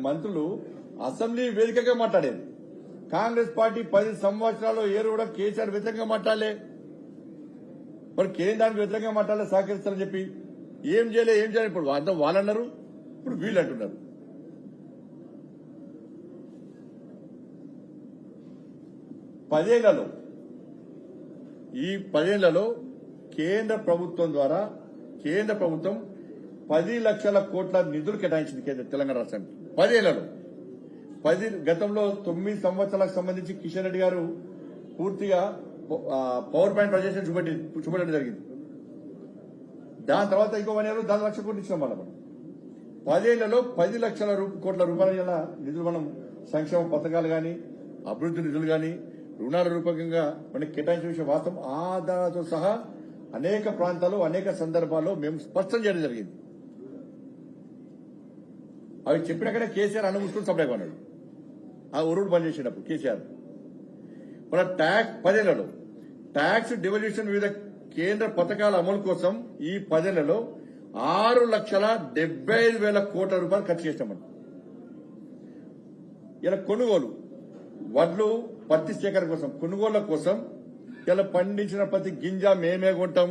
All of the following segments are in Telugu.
మంత్రులు అసెంబ్లీ వేదికగా మాట్లాడేది. కాంగ్రెస్ పార్టీ 10 సంవత్సరాలు ఏరు కూడా కేసీఆర్ వ్యతిరేకంగా మాట్లాడలే, మరి కేంద్రానికి వ్యతిరేకంగా మాట్లాడలే, సహకరిస్తారని చెప్పి ఏం చేయలే. ఇప్పుడు వాళ్ళన్నారు, ఇప్పుడు వీళ్ళు అంటున్నారు. ఈ 10 ఏళ్లలో కేంద్ర ప్రభుత్వం ద్వారా కేంద్ర ప్రభుత్వం 10 లక్షల కోట్ల నిధులు కేటాయించింది తెలంగాణ రాష్ట్రానికి. 10 ఏళ్లలో గతంలో 9 సంవత్సరాలకు సంబంధించి కిషన్ రెడ్డి గారు పూర్తిగా పవర్ పాయింట్ ప్రజెంటేషన్ చూపెట్టడం జరిగింది. దాని తర్వాత ఇంకో 1 ఏళ్ళు 10 లక్షల కోట్లు ఇచ్చినాం. మనం 10 ఏళ్లలో 10 లక్షల కోట్ల రూపాయల నిధులు మనం సంక్షేమ పథకాలు గాని, అభివృద్ధి నిధులు గాని, రుణాల రూపకంగా మనకి కేటాయించిన విషయం వాస్తవం. ఆధారాలతో సహా అనేక ప్రాంతాల్లో అనేక సందర్భాల్లో మేము స్పష్టం చేయడం జరిగింది. అవి చెప్పినాకనే కేసీఆర్ అనుమూసుకుని సప్లై కొన్నాడు. ఆ ఉరుడు బంద్ చేసినప్పుడు కేసీఆర్ మన 10 ఏళ్లలో ట్యాక్స్ డివల్యూషన్ వివిధ కేంద్ర పథకాల అమలు కోసం ఈ 10 ఏళ్లలో 6,75,000 కోట్ల రూపాయలు ఖర్చు చేసినామని. ఇలా కొనుగోలు వడ్లు పత్తి సేకరణ కోసం, కొనుగోళ్ల కోసం ఇలా పండించిన ప్రతి గింజ మేమే కొంటాం,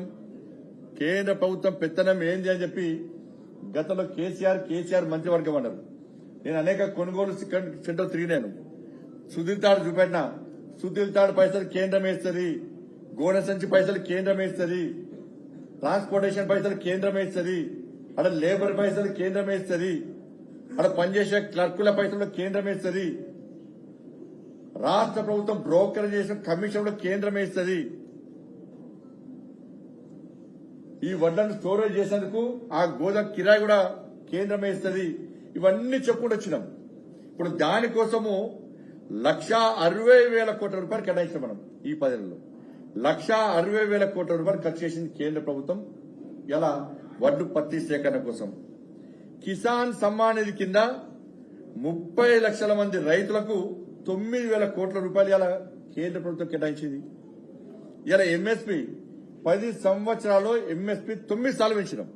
కేంద్ర ప్రభుత్వం పెత్తనం ఏంది అని చెప్పి గతంలో కేసీఆర్ మంత్రివర్గం అన్నారు. నేను అనేక కొనుగోలు సెంటర్ తిరిగినాను. సుధీర్ తాడు చూపెట్టినా, సుధీర్ తాడు పైసలు కేంద్రం వేస్తుంది, గోడ సంచి పైసలు కేంద్రం వేస్తుంది, ట్రాన్స్పోర్టేషన్ పైసలు కేంద్రం వేస్తుంది, అక్కడ లేబర్ పైసలు కేంద్రం వేస్తుంది, అక్కడ పనిచేసే క్లర్కుల పైసలు కేంద్రం వేస్తుంది, రాష్ట్ర ప్రభుత్వం బ్రోకర్ చేసిన కమిషన్లో కేంద్రం వేస్తుంది, ఈ వడ్లను స్టోరేజ్ చేసేందుకు ఆ గోదాం కిరాయి కూడా కేంద్రం వేస్తుంది. ఇవన్నీ చెప్పుకుంటూ వచ్చినాం. ఇప్పుడు దానికోసము 1,60,000 కోట్ల రూపాయలు కేటాయించాం. మనం ఈ 10 ఏళ్లలో 1,60,000 కోట్ల రూపాయలు ఖర్చు చేసింది కేంద్ర ప్రభుత్వం ఇలా వడ్లు పత్తి సేకరణ కోసం. కిసాన్ సమ్మాన్ నిధి కింద 30 లక్షల మంది రైతులకు 9,000 కోట్ల రూపాయలు ఇలా కేంద్ర ప్రభుత్వం కేటాయించింది. ఇలా ఎంఎస్పీ 10 సంవత్సరాల్లో ఎంఎస్పీ 9 సార్లు పెంచినాం.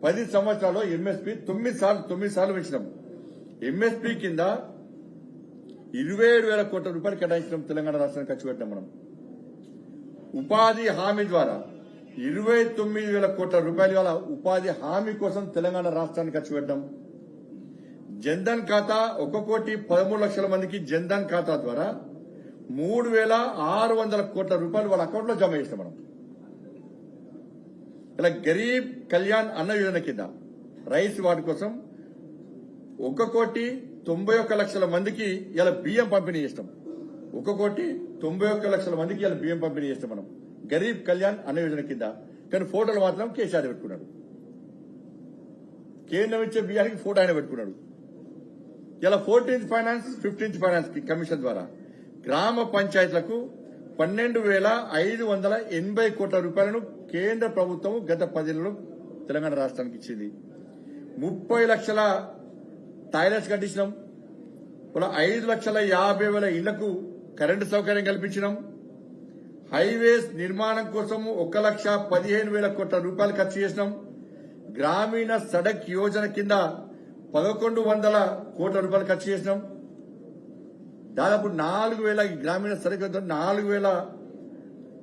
10 సంవత్సరాల్లో ఎంఎస్పీ 9 సార్లు పెంచినాం. ఎంఎస్పీ కింద 27,000 కోట్ల రూపాయలు కేటాయించడం తెలంగాణ రాష్ట్రానికి ఖర్చు పెట్టినాం. మనం ఉపాధి హామీ ద్వారా 29,000 కోట్ల రూపాయలు గల ఉపాధి హామీ కోసం తెలంగాణ రాష్ట్రానికి ఖర్చు పెట్టాం. జన్ధన్ ఖాతా 1,13 లక్షల మందికి జన్ధన్ ఖాతా ద్వారా 3,600 కోట్ల రూపాయలు వాళ్ళ అకౌంట్ లో జమ చేస్తాం. మనం ఇలా గరీబ్ కళ్యాణ్ అన్న యోజన కింద రైస్ వాటి కోసం 1,91 లక్షల మందికి ఇలా బియ్యం పంపిణీ చేస్తాం. 1,91 లక్షల మందికి ఇలా బియ్యం పంపిణీ చేస్తాం మనం గరీబ్ కళ్యాణ్ అన్న యోజన కింద. కానీ ఫోటోలు మాత్రం కేసీఆర్ పెట్టుకున్నాడు. కేంద్రం ఇచ్చే బియ్యానికి ఫోటో ఆయన పెట్టుకున్నాడు. ఇలా 14th ఫైనాన్స్ 15th ఫైనాన్స్ కి కమిషన్ ద్వారా గ్రామ పంచాయతీలకు 12,580 కోట్ల రూపాయలను కేంద్ర ప్రభుత్వం గత 10 ఏళ్లలో తెలంగాణ రాష్ట్రానికి ఇచ్చింది. 30 లక్షల టాయిలెట్స్ కట్టించినాం. 5,50,000 ఇళ్లకు కరెంటు సౌకర్యం కల్పించినాం. హైవేస్ నిర్మాణం కోసం 1,15,000 కోట్ల రూపాయలు ఖర్చు చేసినాం. గ్రామీణ సడక్ యోజన కింద 1,100 కోట్ల రూపాయలు ఖర్చు చేసినాం. దాదాపు 4,000 గ్రామీణ సడక్ 4,000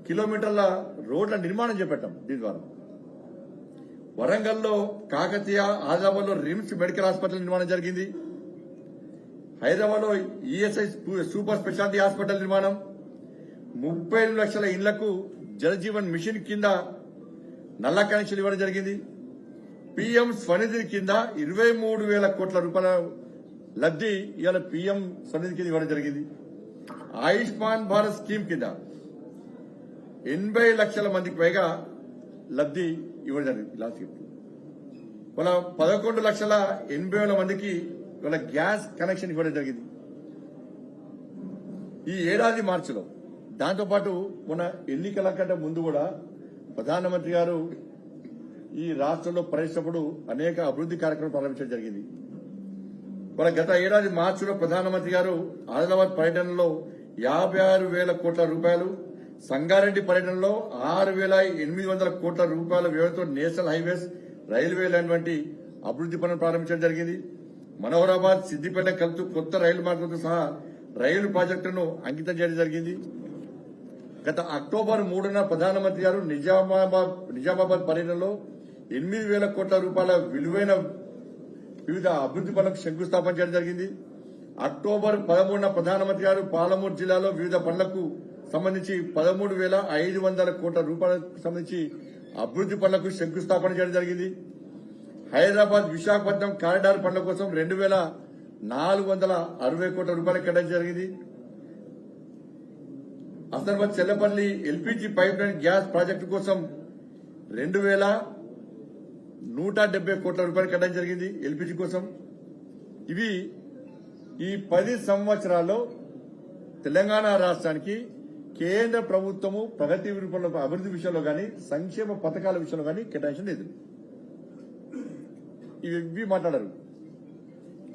కిలోమీటర్ల రోడ్ల నిర్మాణం చేపట్టాం. దీని ద్వారా వరంగల్లో కాకతీయ, ఆదిలాబాద్ లో రిమ్స్ మెడికల్ హాస్పిటల్ నిర్మాణం జరిగింది. హైదరాబాద్ లో ఈఎస్ఐ సూపర్ స్పెషాలిటీ హాస్పిటల్ నిర్మాణం. 30 లక్షల ఇళ్లకు జలజీవన్ మిషన్ కింద నల్ల కనెక్షన్ ఇవ్వడం జరిగింది. పీఎం స్వనిధి కింద 23,000 కోట్ల రూపాయల లబ్ది ఇవాళ పీఎం స్వనిధి కింద ఇవ్వడం జరిగింది. ఆయుష్మాన్ భారత్ స్కీమ్ కింద 80 లక్షల మందికి పైగా లబ్ది ఇవ్వడం జరిగింది. లాస్ట్ వాళ్ళ 11,80,000 మందికి వాళ్ళ గ్యాస్ కనెక్షన్ ఇవ్వడం జరిగింది ఈ ఏడాది మార్చిలో. దాంతోపాటు మన ఎన్నికల కంటే ముందు కూడా ప్రధానమంత్రి గారు ఈ రాష్ట్రంలో పర్యటించినప్పుడు అనేక అభివృద్ధి కార్యక్రమాలు ప్రారంభించడం జరిగింది. మన గత ఏడాది మార్చిలో ప్రధానమంత్రి గారు ఆదిలాబాద్ పర్యటనలో 56,000 కోట్ల రూపాయలు, సంగారెడ్డి పర్యటనలో 6,800 కోట్ల రూపాయల వ్యయంతో నేషనల్ హైవేస్, రైల్వే లైన్ వంటి అభివృద్ధి పనులు ప్రారంభించడం జరిగింది. మనోహరాబాద్ సిద్దిపేట కలుపుతూ కొత్త రైలు మార్గంతో సహా రైలు ప్రాజెక్టును అంకితం చేయడం జరిగింది. గత అక్టోబర్ 3న ప్రధానమంత్రి గారు నిజామాబాద్ పర్యటనలో 8,000 కోట్ల రూపాయల విలువైన వివిధ అభివృద్ది పనులకు శంకుస్థాపన చేయడం జరిగింది. అక్టోబర్ 13న ప్రధానమంత్రి గారు పాలమూరు జిల్లాలో వివిధ పనులకు సంబంధించి 13,500 కోట్ల రూపాయలకు సంబంధించి అభివృద్ది పనులకు శంకుస్థాపన చేయడం జరిగింది. హైదరాబాద్ విశాఖపట్నం కారిడార్ పనుల కోసం 2,460 కోట్ల రూపాయలు కేటాయించడం జరిగింది. Hasanabad Chellapalli LPG pipe line gas project కోసం 2,170 కోట్ల రూపాయలు కేటాయించడం జరిగింది ఎల్పీజీ కోసం. ఇవి ఈ 10 సంవత్సరాల్లో తెలంగాణ రాష్ట్రానికి కేంద్ర ప్రభుత్వము ప్రగతి రూపంలో అభివృద్ది విషయంలో గాని సంక్షేమ పథకాల విషయంలో గాని కేటాయించిన నిధులు. ఇవి మాట్లాడారు,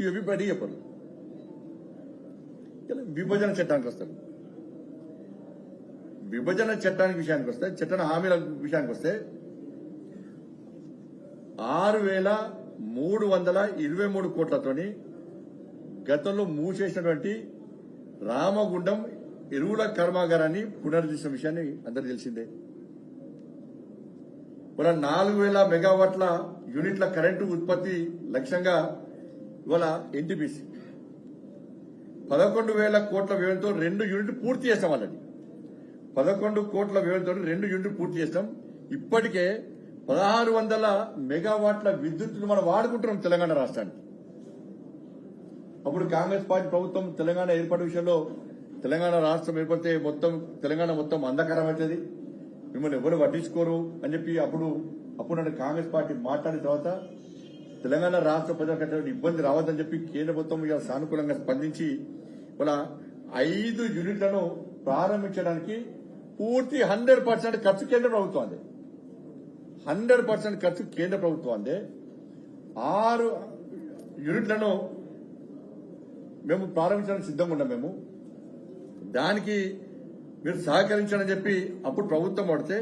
ఇవి బయటికి చెప్పరు. విభజన చట్టానికి వస్తారు. విభజన చట్టానికి విషయానికి వస్తే, చట్ట హామీల విషయానికి వస్తే 6,323 కోట్లతోని గతంలో మూసేసినటువంటి రామగుండం ఎరువుల కర్మాగారాన్ని పునరుద్ధరించిన విషయాన్ని అందరికీ తెలిసిందే. ఇవాళ 4,000 మెగావాట్ల యూనిట్ల కరెంటు ఉత్పత్తి లక్ష్యంగా ఇవాళ ఎన్టీపీసీ 11,000 కోట్ల వ్యయంతో 2 యూనిట్లు పూర్తి చేస్తాం. వాళ్ళని 11 కోట్ల వ్యయంతో 2 యూనిట్లు పూర్తి చేస్తాం. ఇప్పటికే 1,600 మెగావాట్ల విద్యుత్తును మనం వాడుకుంటున్నాం తెలంగాణ రాష్ట్రానికి. అప్పుడు కాంగ్రెస్ పార్టీ ప్రభుత్వం తెలంగాణ ఏర్పాటు విషయంలో తెలంగాణ రాష్ట్రం ఏర్పడితే తెలంగాణ మొత్తం అంధకారం అవుతుంది, మిమ్మల్ని ఎవరు పట్టించుకోరు అని చెప్పి అప్పుడు కాంగ్రెస్ పార్టీ మాట్లాడిన తర్వాత తెలంగాణ రాష్ట్ర ప్రజలకు ఇబ్బంది రావద్దని చెప్పి కేంద్ర ప్రభుత్వం సానుకూలంగా స్పందించి ఇలా 5 యూనిట్లను ప్రారంభించడానికి పూర్తి 100% ఖర్చు కేంద్ర ప్రభుత్వం అందే. 100% ఖర్చు కేంద్ర ప్రభుత్వం అందే. 6 యూనిట్లను మేము ప్రారంభించడానికి సిద్ధంగా ఉన్నాం. మేము దానికి మీరు సహకరించాలని చెప్పి అప్పుడు ప్రభుత్వం పడితే